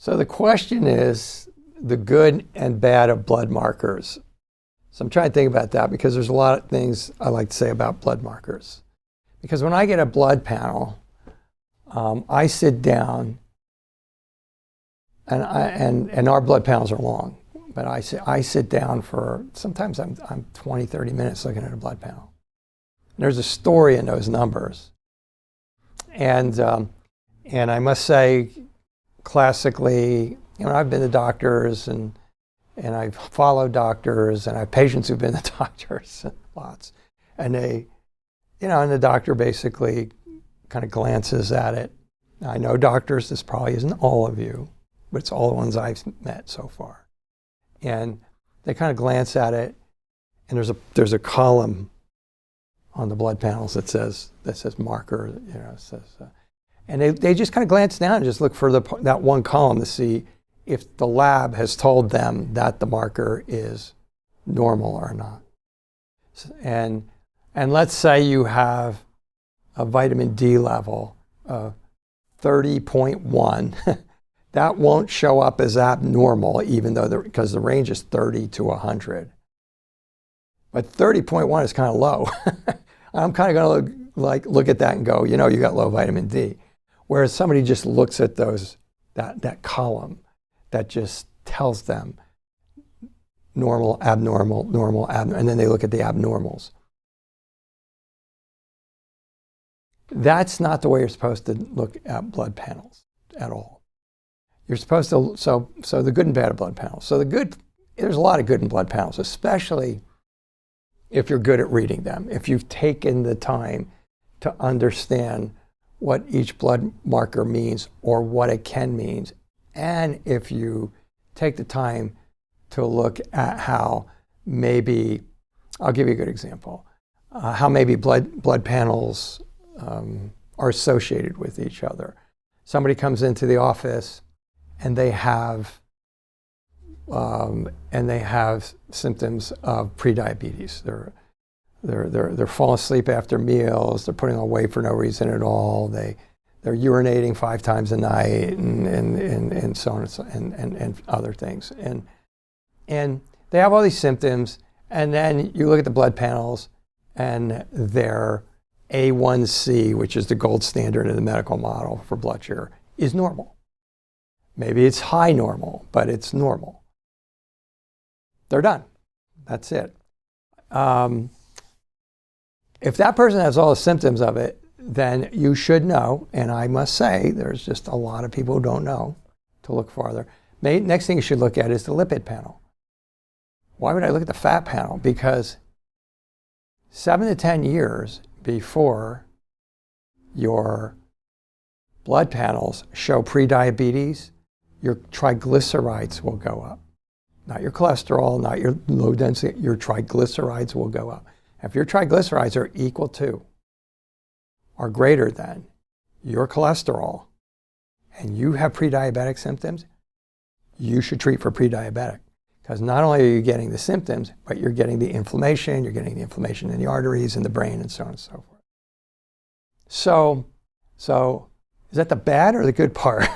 So the question is the good and bad of blood markers. So I'm trying to think about that because there's a lot of things I like to say about blood markers. Because when I get a blood panel, I sit down, and our blood panels are long, but I sit down for, sometimes I'm 20, 30 minutes looking at a blood panel. And there's a story in those numbers. And I must say, classically, I've been to doctors and I've followed doctors and I have patients who've been to doctors, lots. And and the doctor basically kind of glances at it. Now, I know doctors, this probably isn't all of you, but it's all the ones I've met so far. And they kind of glance at it, and there's a column on the blood panels that says marker, and they just kind of glance down and just look for that one column to see if the lab has told them that the marker is normal or not. And let's say you have a vitamin D level of 30.1. That won't show up as abnormal, even though because the range is 30 to 100. But 30.1 is kind of low. I'm kind of going to look at that and go, you got low vitamin D. Whereas somebody just looks at that column that just tells them normal, abnormal, normal, abnormal, and then they look at the abnormals. That's not the way you're supposed to look at blood panels at all. You're supposed to, so the good and bad of blood panels. So there's a lot of good in blood panels, especially if you're good at reading them, if you've taken the time to understand what each blood marker means or what it can mean, and if you take the time to look at how maybe, I'll give you a good example, how maybe blood panels are associated with each other. Somebody comes into the office and they have symptoms of prediabetes. They're falling asleep after meals. They're putting on weight for no reason at all. They're urinating 5 times a night and so on and other things. And they have all these symptoms. And then you look at the blood panels and their A1C, which is the gold standard in the medical model for blood sugar, is normal. Maybe it's high normal, but it's normal. They're done. That's it. If that person has all the symptoms of it, then you should know, and I must say, there's just a lot of people who don't know to look farther. Next thing you should look at is the lipid panel. Why would I look at the fat panel? Because 7 to 10 years before your blood panels show prediabetes, your triglycerides will go up. Not your cholesterol, not your low density, your triglycerides will go up. If your triglycerides are equal to or greater than your cholesterol and you have pre-diabetic symptoms, you should treat for pre-diabetic. Because not only are you getting the symptoms, but you're getting the inflammation, you're getting the inflammation in the arteries and the brain and so on and so forth. So is that the bad or the good part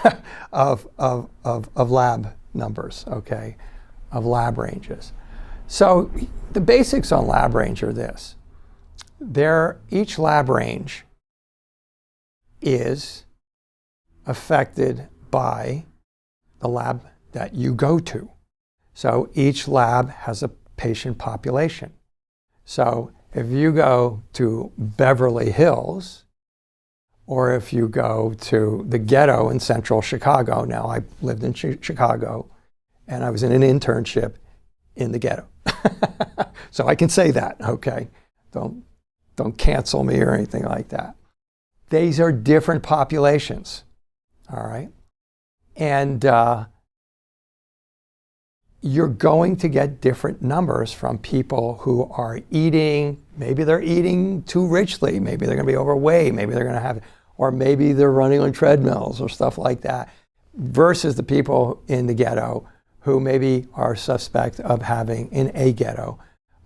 of lab numbers, okay, of lab ranges? So the basics on lab range are this. Each lab range is affected by the lab that you go to. So each lab has a patient population. So if you go to Beverly Hills, or if you go to the ghetto in central Chicago, now I lived in Chicago, and I was in an internship in the ghetto. So I can say that, okay? Don't cancel me or anything like that. These are different populations, all right? And you're going to get different numbers from people who are eating, maybe they're eating too richly, maybe they're gonna be overweight, maybe they're gonna have, or maybe they're running on treadmills or stuff like that, versus the people in the ghetto who maybe are suspect of having, in a ghetto,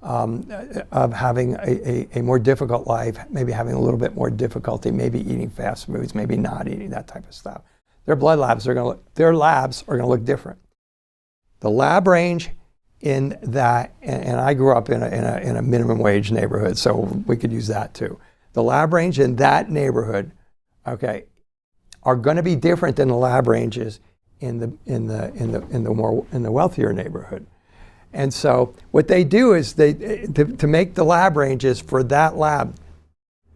of having a more difficult life, maybe having a little bit more difficulty, maybe eating fast foods, maybe not eating, that type of stuff. their labs are going to look different. The lab range in that, and I grew up in a minimum wage neighborhood, so we could use that too. The lab range in that neighborhood, okay, are going to be different than the lab ranges in the wealthier neighborhood. And so what they do is to make the lab ranges for that lab,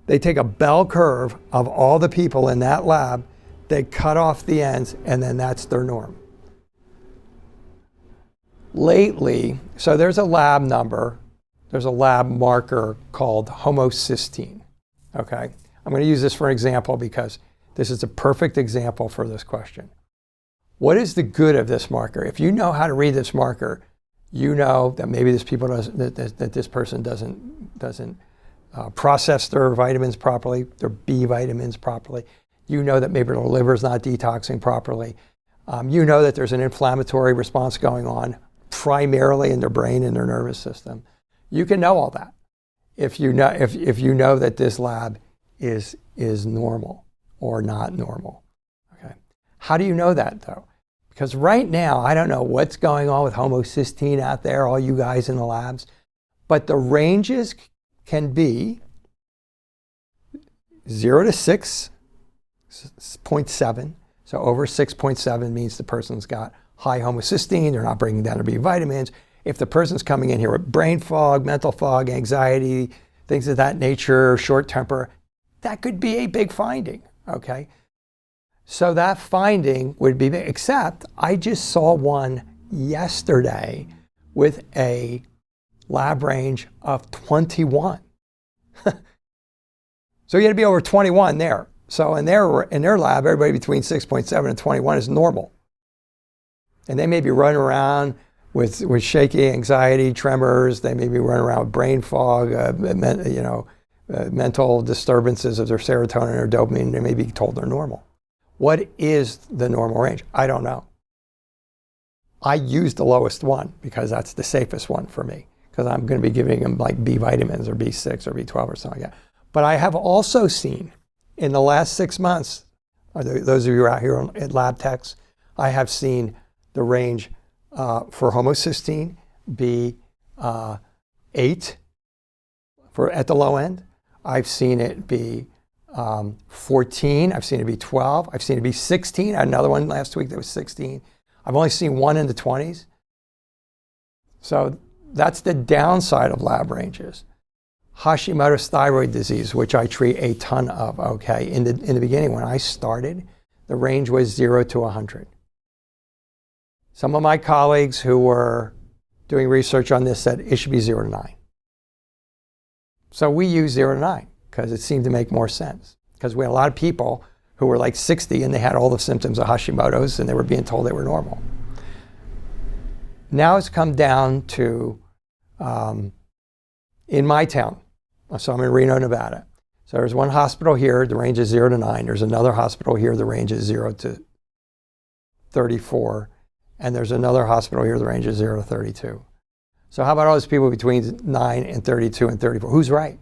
they take a bell curve of all the people in that lab, they cut off the ends, and then that's their norm. Lately, so there's a lab number, there's a lab marker called homocysteine, okay? I'm going to use this for an example because this is a perfect example for this question. What is the good of this marker? If you know how to read this marker, you know that maybe this person doesn't process their vitamins properly, their B vitamins properly. You know that maybe their liver's not detoxing properly. You know that there's an inflammatory response going on primarily in their brain and their nervous system. You can know all that if you know that this lab is normal or not normal. Okay. How do you know that though? Because right now, I don't know what's going on with homocysteine out there, all you guys in the labs, but the ranges can be 0 to 6.7. So over 6.7 means the person's got high homocysteine, they're not breaking down their B vitamins. If the person's coming in here with brain fog, mental fog, anxiety, things of that nature, short temper, that could be a big finding, okay? So that finding would be big, except I just saw one yesterday with a lab range of 21. So you had to be over 21 there. So in their lab, everybody between 6.7 and 21 is normal. And they may be running around with shaky anxiety, tremors. They may be running around with brain fog, mental disturbances of their serotonin or dopamine. They may be told they're normal. What is the normal range? I don't know. I use the lowest one because that's the safest one for me, because I'm going to be giving them like B vitamins or B6 or B12 or something like that. But I have also seen in the last 6 months, those of you who are out here at lab techs, I have seen the range for homocysteine be 8 at the low end. I've seen it be 14. I've seen it be 12. I've seen it be 16. I had another one last week that was 16. I've only seen one in the 20s. So that's the downside of lab ranges. Hashimoto's thyroid disease, which I treat a ton of, okay? In the beginning, when I started, the range was 0 to 100. Some of my colleagues who were doing research on this said it should be 0 to 9. So we use 0 to 9 because it seemed to make more sense. Because we had a lot of people who were like 60 and they had all the symptoms of Hashimoto's and they were being told they were normal. Now it's come down to, in my town, so I'm in Reno, Nevada. So there's one hospital here, the range is 0 to 9. There's another hospital here, the range is 0 to 34. And there's another hospital here, the range is 0 to 32. So how about all those people between 9 and 32 and 34? Who's right?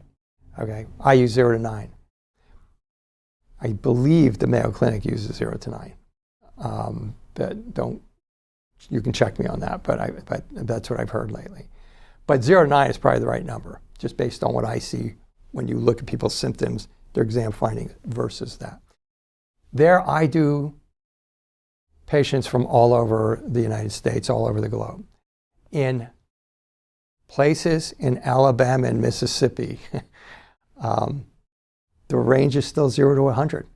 Okay, I use 0 to 9. I believe the Mayo Clinic uses 0 to 9. But you can check me on that, but that's what I've heard lately. But 0 to 9 is probably the right number, just based on what I see when you look at people's symptoms, their exam findings versus that. There I do patients from all over the United States, all over the globe. In places in Alabama and Mississippi, the range is still 0 to 100.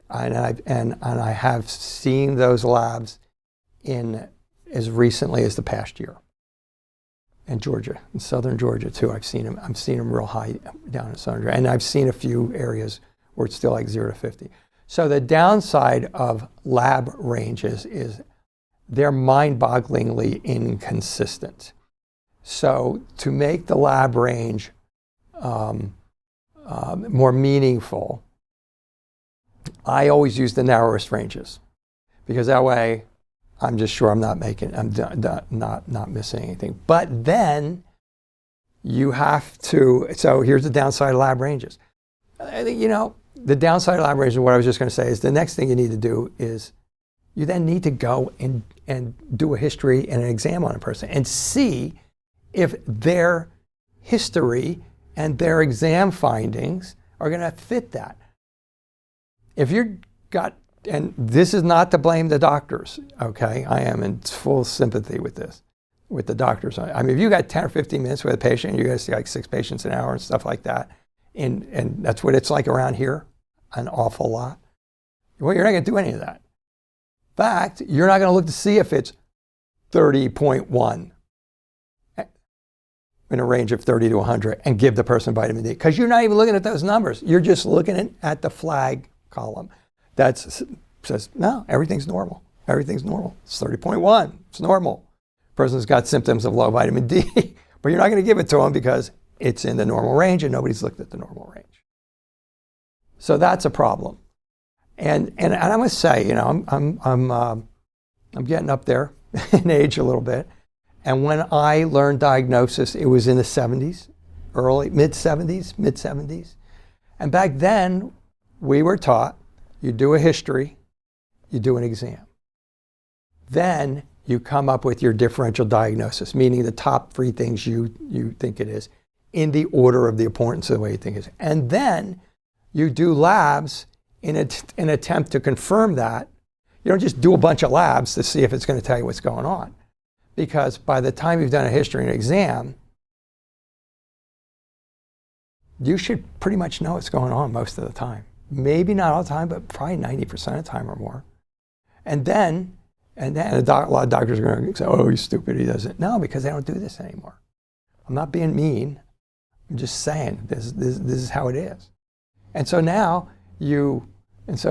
And I have seen those labs in as recently as the past year. And Georgia, in southern Georgia too, I've seen them real high down in southern Georgia. And I've seen a few areas where it's still like 0 to 50. So the downside of lab ranges is they're mind-bogglingly inconsistent. So to make the lab range more meaningful, I always use the narrowest ranges, because that way I'm just sure I'm not missing anything. But then you have to, so here's the downside of lab ranges. the downside of lab ranges, what I was just going to say, is the next thing you need to do is you then need to go and do a history and an exam on a person and see if their history and their exam findings are going to fit that. If you've got, and this is not to blame the doctors, okay? I am in full sympathy with this, with the doctors. I mean, if you got 10 or 15 minutes with a patient, you guys see like 6 patients an hour and stuff like that, and that's what it's like around here, an awful lot. Well, you're not going to do any of that. In fact, you're not going to look to see if it's 30.1 in a range of 30 to 100 and give the person vitamin D, because you're not even looking at those numbers. You're just looking at the flag column that says, no, everything's normal. Everything's normal. It's 30.1. It's normal. Person's got symptoms of low vitamin D, but you're not going to give it to them because it's in the normal range and nobody's looked at the normal range. So that's a problem. And I must say, you know, I'm getting up there in age a little bit. And when I learned diagnosis, it was in the 70s, mid-70s. And back then, we were taught, you do a history, you do an exam. Then you come up with your differential diagnosis, meaning the top 3 things you think it is, in the order of the importance of the way you think it is. And then you do labs in an attempt to confirm that. You don't just do a bunch of labs to see if it's going to tell you what's going on. Because by the time you've done a history and exam, you should pretty much know what's going on most of the time. Maybe not all the time, but probably 90% of the time or more. And then a lot of doctors are going to say, oh, he's stupid, he doesn't. No, because they don't do this anymore. I'm not being mean. I'm just saying this is how it is. And so now you do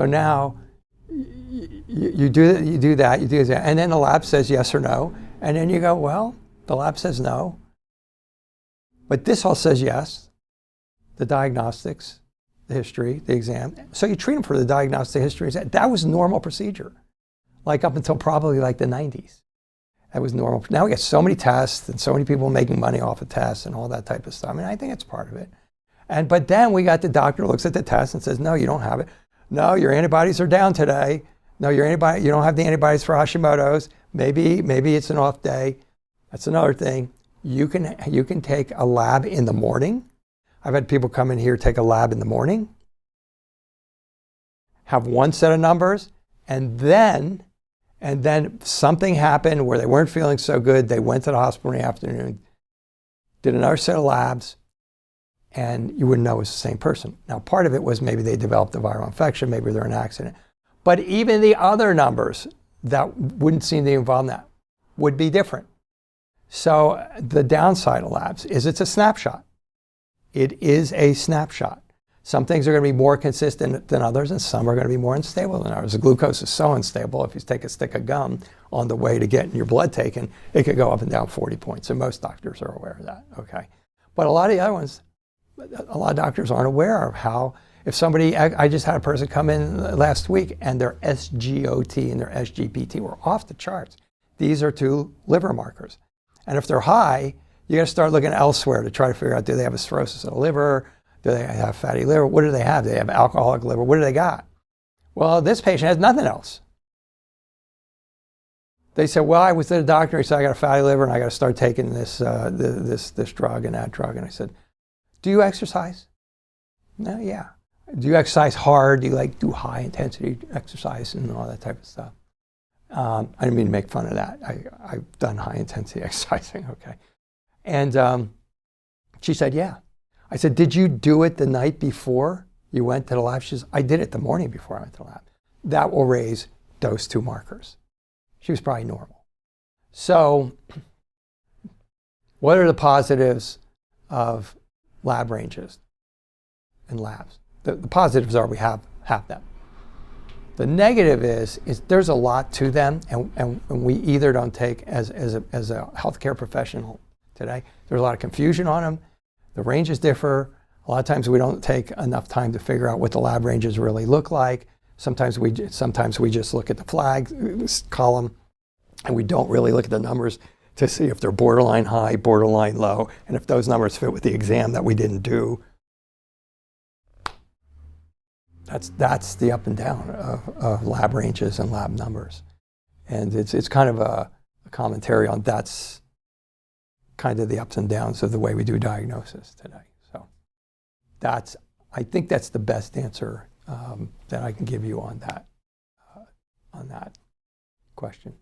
that, and then the lab says yes or no, and then you go, well, the lab says no, but this all says yes, the diagnostics, the history, the exam. So you treat them for the diagnostic history. That was normal procedure, like up until probably like the 90s. That was normal. Now we got so many tests and so many people making money off of tests and all that type of stuff. I mean, I think it's part of it. But then we got the doctor looks at the test and says, no, you don't have it. No, your antibodies are down today. No, you don't have the antibodies for Hashimoto's. Maybe it's an off day. That's another thing. You can take a lab in the morning. I've had people come in here, take a lab in the morning, have one set of numbers, and then something happened where they weren't feeling so good. They went to the hospital in the afternoon, did another set of labs, and you wouldn't know it was the same person. Now, part of it was maybe they developed a viral infection, maybe they're in an accident. But even the other numbers that wouldn't seem to involve that would be different. So the downside of labs is it's a snapshot. It is a snapshot. Some things are going to be more consistent than others, and some are going to be more unstable than others. The glucose is so unstable, if you take a stick of gum on the way to getting your blood taken, it could go up and down 40 points, and most doctors are aware of that, okay? But a lot of the other ones, a lot of doctors aren't aware of how, if somebody, I just had a person come in last week, and their SGOT and their SGPT were off the charts. These are 2 liver markers. And if they're high, you got to start looking elsewhere to try to figure out, do they have a cirrhosis of the liver? Do they have fatty liver? What do they have? Do they have alcoholic liver? What do they got? Well, this patient has nothing else. They said, well, I was at a doctor, he said, I got a fatty liver and I got to start taking this drug and that drug. And I said, do you exercise? No, yeah. Do you exercise hard? Do you do high intensity exercise and all that type of stuff? I didn't mean to make fun of that. I've done high intensity exercising, okay. And she said, yeah. I said, did you do it the night before you went to the lab? She says, I did it the morning before I went to the lab. That will raise those 2 markers. She was probably normal. So what are the positives of lab ranges and labs? The positives are we have them. The negative is there's a lot to them, and we either don't take, as a healthcare professional today, there's a lot of confusion on them. The ranges differ. A lot of times we don't take enough time to figure out what the lab ranges really look like. Sometimes we just look at the flag column, and we don't really look at the numbers to see if they're borderline high, borderline low, and if those numbers fit with the exam that we didn't do. That's the up and down of lab ranges and lab numbers. And it's kind of a commentary on that's kind of the ups and downs of the way we do diagnosis today. So I think that's the best answer that I can give you on that question.